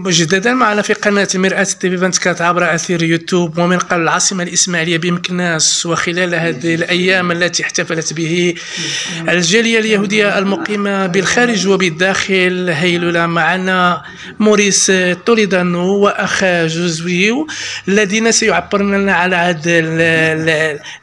مجددا معنا في قناة مرآة تي في عبر أثير يوتيوب ومن قلب العاصمة الإسماعيلية بمكناس. وخلال هذه الأيام التي احتفلت به الجالية اليهودية المقيمة بالخارج وبالداخل هيلولة، معنا موريس توليدانو وأخا جوزويو الذين سيعبرون لنا على هذا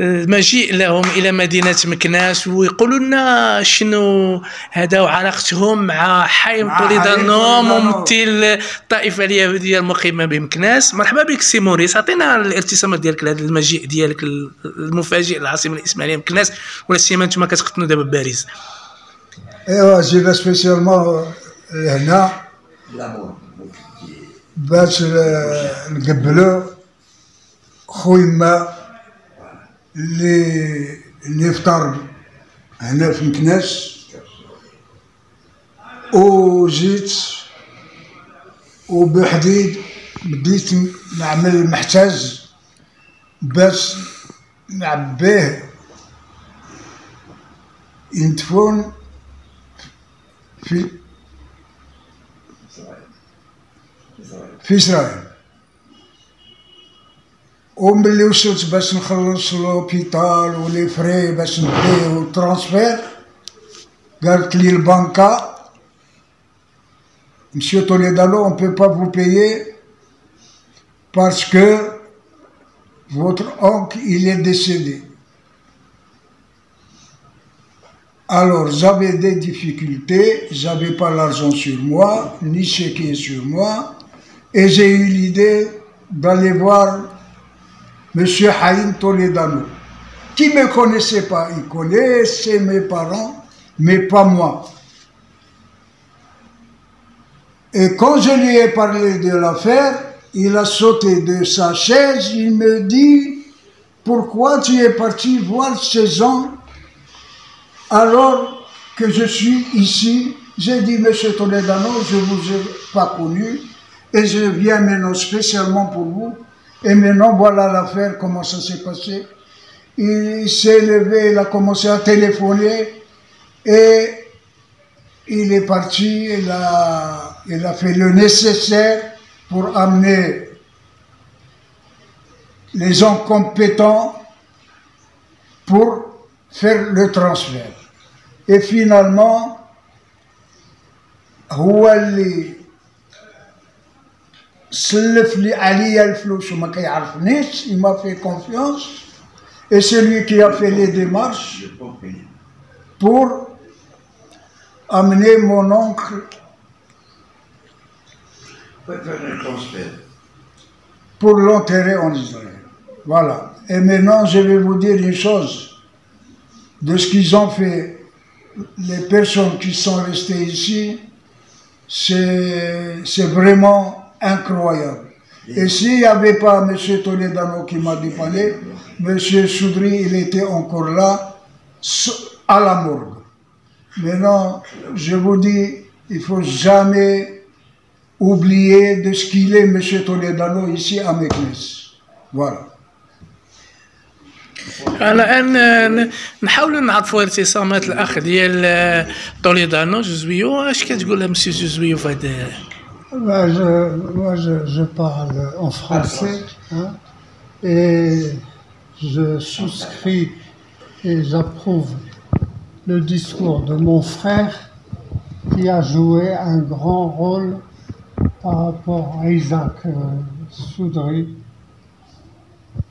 المجيء لهم إلى مدينة مكناس، ويقولوا لنا شنو هذا وعلاقتهم مع حايم توليدانو ممثل الطائفة اليهودية المقيمة بمكناس. مرحبا بك سي موريس، اعطينا الارتسامات ديالك لهذا المجيء ديالك المفاجئ للعاصمة الإسماعيلية مكناس، ولا سيما نتوما كتختنوا دابا باريس. ايوا جينا سبيسيالمون هنا باش نقبلوا خويما اللي فطر هنا في مكناس، وجيت وبحديد بديت نعمل محتاج باش نعبيه ينتفون في إسرائيل. وملي وصلت باش نخلص لوبيتال ولي فري باش نديو ترانسفير، قالت لي البنكة Monsieur Toledano, on ne peut pas vous payer parce que votre oncle il est décédé. Alors j'avais des difficultés, j'avais pas l'argent sur moi, ni chéquier sur moi, et j'ai eu l'idée d'aller voir Monsieur Haïm Toledano, qui me connaissait pas, il connaissait mes parents, mais pas moi. Et quand je lui ai parlé de l'affaire, il a sauté de sa chaise, il me dit « Pourquoi tu es parti voir ces gens alors que je suis ici ?» J'ai dit « Monsieur Toledano, je ne vous ai pas connu et je viens maintenant spécialement pour vous. Et maintenant voilà l'affaire, comment ça s'est passé. » Il s'est levé, il a commencé à téléphoner et il est parti, il a fait le nécessaire pour amener les gens compétents pour faire le transfert. Et finalement, هو اللي سلف لي عليا الفلوس وما كيعرفنيش, il m'a fait confiance, et c'est lui qui a fait les démarches pour amener mon oncle pour l'enterrer en Israël. Voilà. Et maintenant, je vais vous dire une chose. De ce qu'ils ont fait, les personnes qui sont restées ici, c'est vraiment incroyable. Et s'il n'y avait pas M. Toledano qui m'a dépanné, M. Soudri, il était encore là, à la morgue. Maintenant, je vous dis, il ne faut jamais oublier de ce qu'il est, M. Toledano, ici à Meknes. Voilà. الان نحاولوا نعرفوا ارتسامات الاخ ديال توليدانو جوزويو. اش كتقول لها مسيو جوزويو في هذا؟ Moi, je parle en français, hein, et je souscris et j'approuve le discours de mon frère qui a joué un grand rôle par rapport à Isaac Soudri.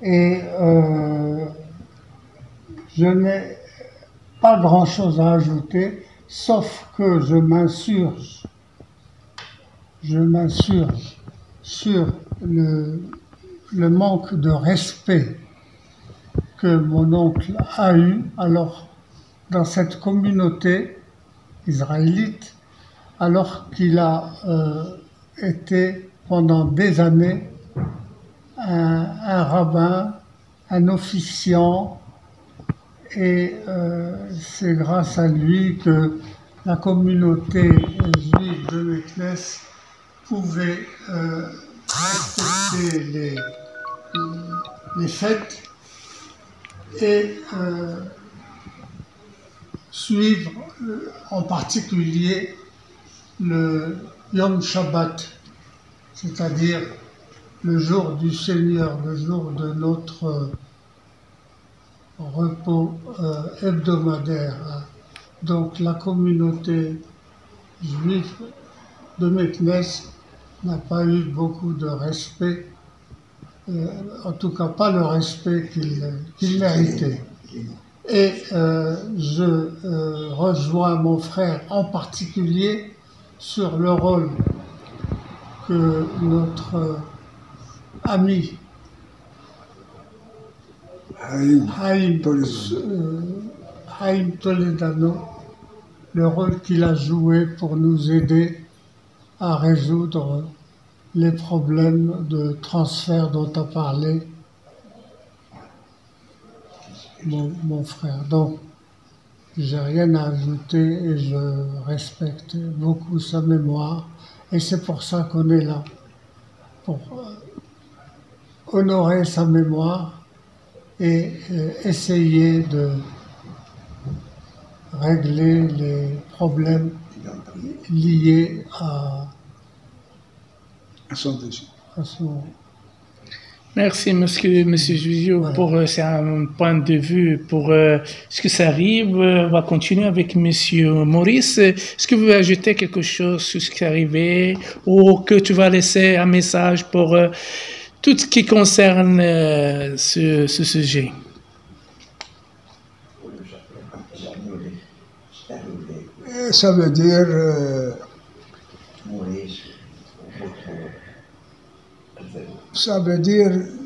Et je n'ai pas grand-chose à ajouter, sauf que je m'insurge sur le manque de respect que mon oncle a eu alors dans cette communauté israélite, alors qu'il a été pendant des années un rabbin, un officiant, et c'est grâce à lui que la communauté juive de Meknes pouvait respecter les fêtes et suivre en particulier le Yom Shabbat c'est-à-dire le jour du Seigneur, le jour de notre repos hebdomadaire. Donc la communauté juive de Meknes n'a pas eu beaucoup de respect, en tout cas pas le respect qu'il méritait. Et je rejoins mon frère en particulier sur le rôle que notre ami Haïm Toledano, le rôle qu'il a joué pour nous aider à résoudre les problèmes de transfert dont a parlé mon frère. Donc, j'ai rien à ajouter et je respecte beaucoup sa mémoire. Et c'est pour ça qu'on est là, pour honorer sa mémoire et essayer de régler les problèmes liés à son décès. Merci, monsieur Juillo, Voilà. pour c'est un point de vue pour ce que ça arrive. On va continuer avec monsieur Maurice. Est-ce que vous voulez ajouter quelque chose sur ce qui est arrivé ou que tu vas laisser un message pour tout ce qui concerne ce sujet? Ça veut dire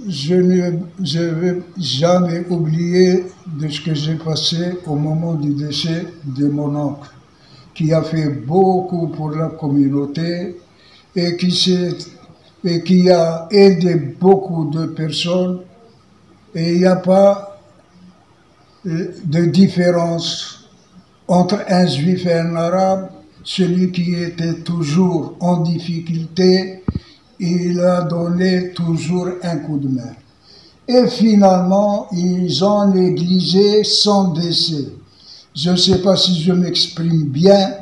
je ne vais jamais oublier de ce que j'ai passé au moment du décès de mon oncle, qui a fait beaucoup pour la communauté et qui a aidé beaucoup de personnes. Et il n'y a pas de différence entre un juif et un arabe. Celui qui était toujours en difficulté, il a donné toujours un coup de main. Et finalement, ils ont négligé son décès. Je ne sais pas si je m'exprime bien,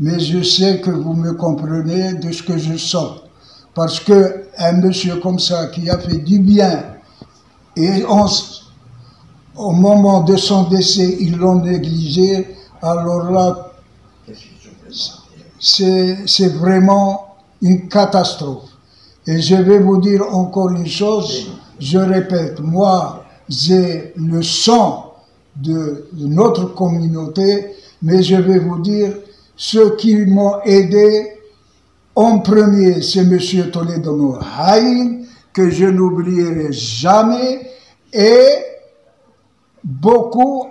mais je sais que vous me comprenez de ce que je sens. Parce qu'un monsieur comme ça qui a fait du bien, et au moment de son décès, ils l'ont négligé, alors là, c'est vraiment une catastrophe. Et je vais vous dire encore une chose, je répète, moi, j'ai le sang de notre communauté, mais je vais vous dire, ceux qui m'ont aidé, en premier, c'est M. Toledano Haïm, que je n'oublierai jamais, et beaucoup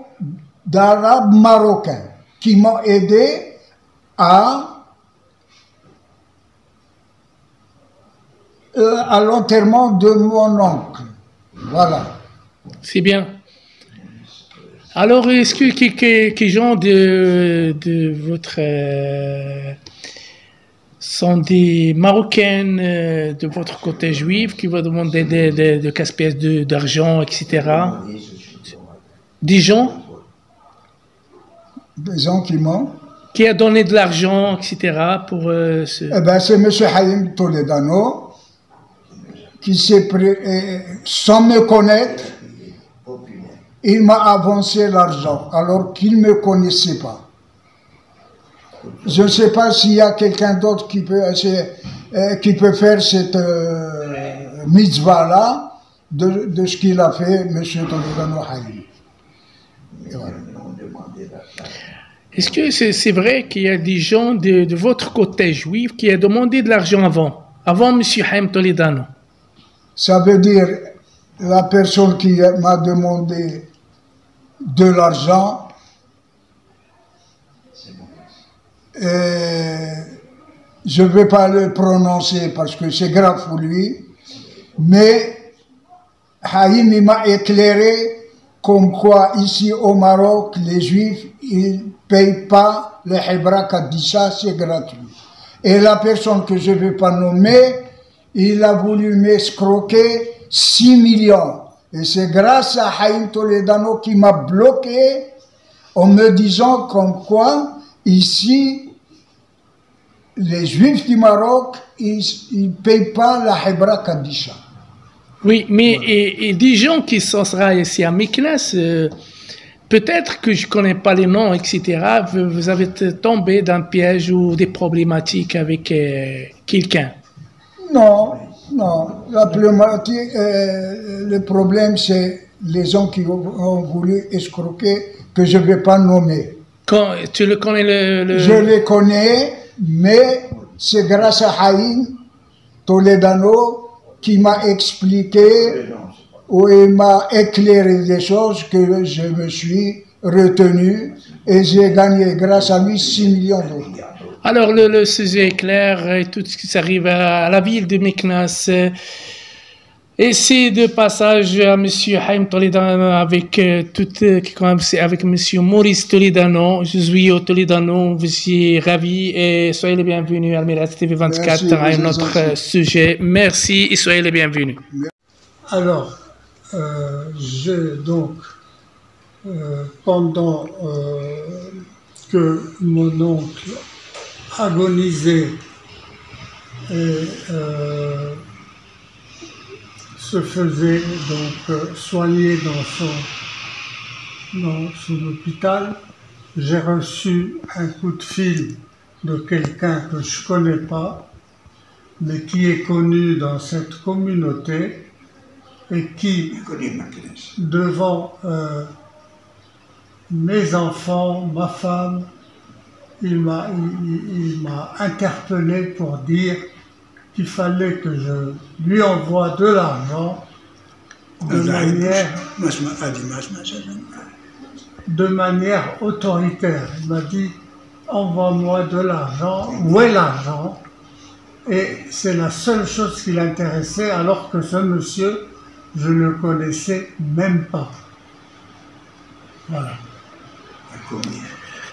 d'Arabes marocains qui m'ont aidé à l'enterrement de mon oncle. Voilà. C'est bien. Alors, est-ce que quels gens de votre sont des Marocaines de votre côté juif qui vont demander des casse-pièces d'argent, etc. Des gens qui a donné de l'argent, etc. pour ce... Eh ben, c'est M. Haïm Toledano qui s'est sans me connaître, il m'a avancé l'argent alors qu'il ne me connaissait pas. Je ne sais pas s'il y a quelqu'un d'autre qui peut faire cette mitzvah-là de ce qu'il a fait, M. Toledano Haïm. Voilà. Est-ce que c'est vrai qu'il y a des gens de votre côté juif qui ont demandé de l'argent avant M. Haïm Toledano? Ça veut dire la personne qui m'a demandé de l'argent, je ne vais pas le prononcer parce que c'est grave pour lui, mais Haïm m'a éclairé comme quoi ici au Maroc, les Juifs, ils ne payent pas le Hebra Kadisha, c'est gratuit. Et la personne que je ne vais pas nommer, il a voulu m'escroquer 6 millions. Et c'est grâce à Haïm Toledano qui m'a bloqué en me disant comme quoi, ici, les Juifs du Maroc, ils ne payent pas la Hebra Kadisha. Oui, mais et des gens qui sont ici à Meknès, peut-être que je ne connais pas les noms, etc. Vous avez tombé dans un piège ou des problématiques avec quelqu'un? Non, non. La problématique, le problème, c'est les gens qui ont voulu escroquer, que je ne vais pas nommer. Tu le connais Je les connais, mais c'est grâce à Haïm Toledano qui m'a expliqué ou il m'a éclairé des choses que je me suis retenu et j'ai gagné grâce à lui 6 millions d'euros. Alors le sujet est clair et tout ce qui arrive à la ville de Meknès. Et c'est de passage à M. Haïm Toledano avec avec M. Maurice Toledano. Je suis au Toledano, vous suis ravi et soyez les bienvenus à Al-Mir'at TV 24 à notre sujet. Merci et soyez les bienvenus. Alors, j'ai donc, pendant que mon oncle agonisait et se faisait donc soigner dans son hôpital, j'ai reçu un coup de fil de quelqu'un que je ne connais pas, mais qui est connu dans cette communauté et qui, devant mes enfants, ma femme, il m'a interpellé pour dire qu'il fallait que je lui envoie de l'argent de manière autoritaire. Il m'a dit, envoie-moi de l'argent, où est l'argent? Et c'est la seule chose qui l'intéressait, alors que ce monsieur, je ne le connaissais même pas. Voilà.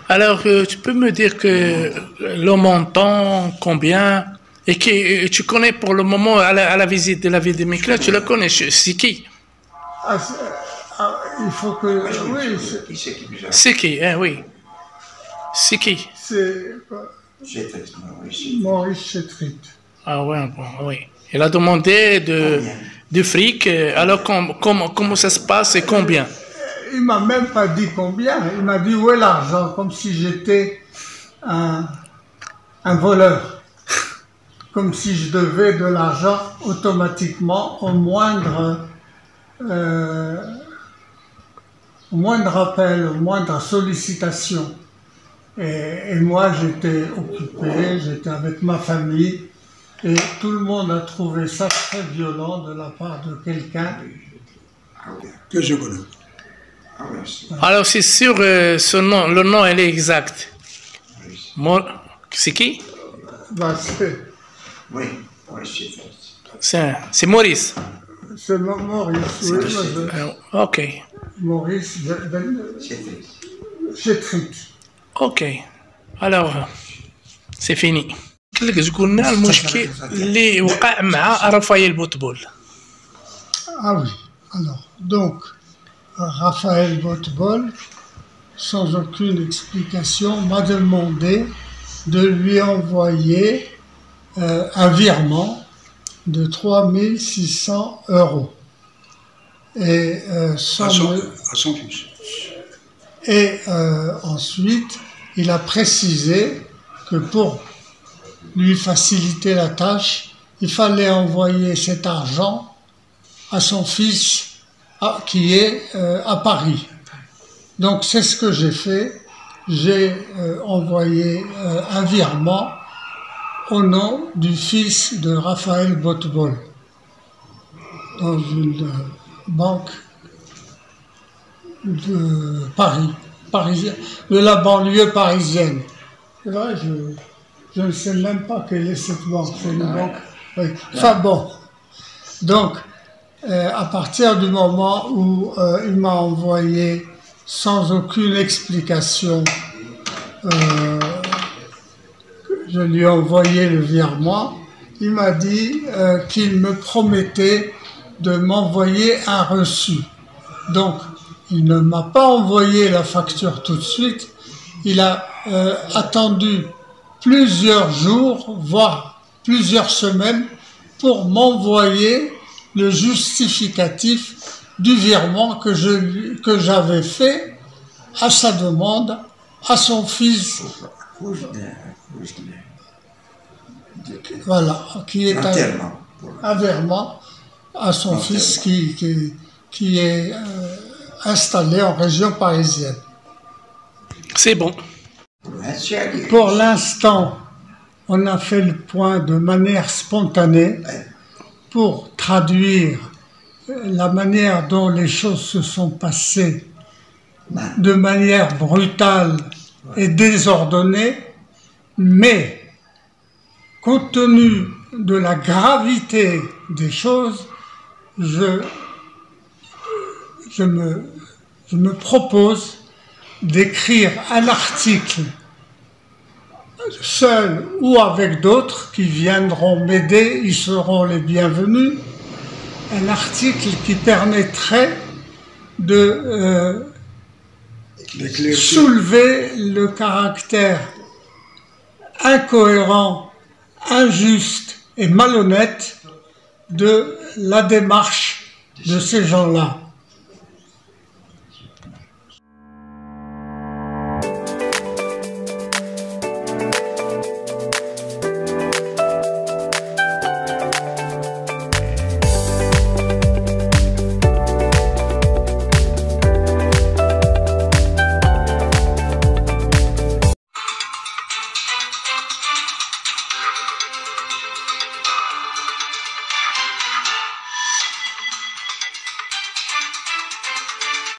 Alors, tu peux me dire que le montant, combien? Et que tu connais pour le moment, à la visite de la ville de Meknès, tu la connais, c'est qui? Il faut que... Oui, c'est qui, hein, oui. C'est qui? C'est... Maurice Chetrit. Ah ouais, bon, oui. Il a demandé de fric, alors comment ça se passe et combien? Il m'a même pas dit combien, il m'a dit où est l'argent, comme si j'étais un voleur. Comme si je devais de l'argent automatiquement au moindre appel, au moindre sollicitation. Et moi, j'étais occupé, j'étais avec ma famille, et tout le monde a trouvé ça très violent de la part de quelqu'un que je connais. Alors, c'est sûr, le nom, elle est exact. C'est qui? Oui, c'est Maurice. C'est Maurice, oui. Ok. Maurice Chetrit. Ok. Alors, c'est fini. قلنا المشكل اللي وقع مع رافائيل بوتبول. Ah oui, alors, donc, Raphaël Botbol, sans aucune explication, m'a demandé de lui envoyer un virement de 3 600 €. Et, à son fils. Et ensuite, il a précisé que pour lui faciliter la tâche, il fallait envoyer cet argent à son fils qui est à Paris. Donc c'est ce que j'ai fait. J'ai envoyé un virement au nom du fils de Raphaël Botbol dans une banque de Paris, de la banlieue parisienne. C'est vrai, je ne sais même pas quelle est cette banque. C'est une banque. Oui. Enfin bon. Donc, à partir du moment où il m'a envoyé sans aucune explication, je lui ai envoyé le virement, il m'a dit qu'il me promettait de m'envoyer un reçu. Donc, il ne m'a pas envoyé la facture tout de suite, il a attendu plusieurs jours, voire plusieurs semaines, pour m'envoyer le justificatif du virement que j'avais fait à sa demande, à son fils. Voilà, qui est un virement à son fils qui est installé en région parisienne. C'est bon. Pour l'instant, on a fait le point de manière spontanée pour traduire la manière dont les choses se sont passées de manière brutale et désordonnée, mais compte tenu de la gravité des choses, je me propose d'écrire un article, seul ou avec d'autres qui viendront m'aider, ils seront les bienvenus, un article qui permettrait de soulever le caractère incohérent, injuste et malhonnête de la démarche de ces gens-là.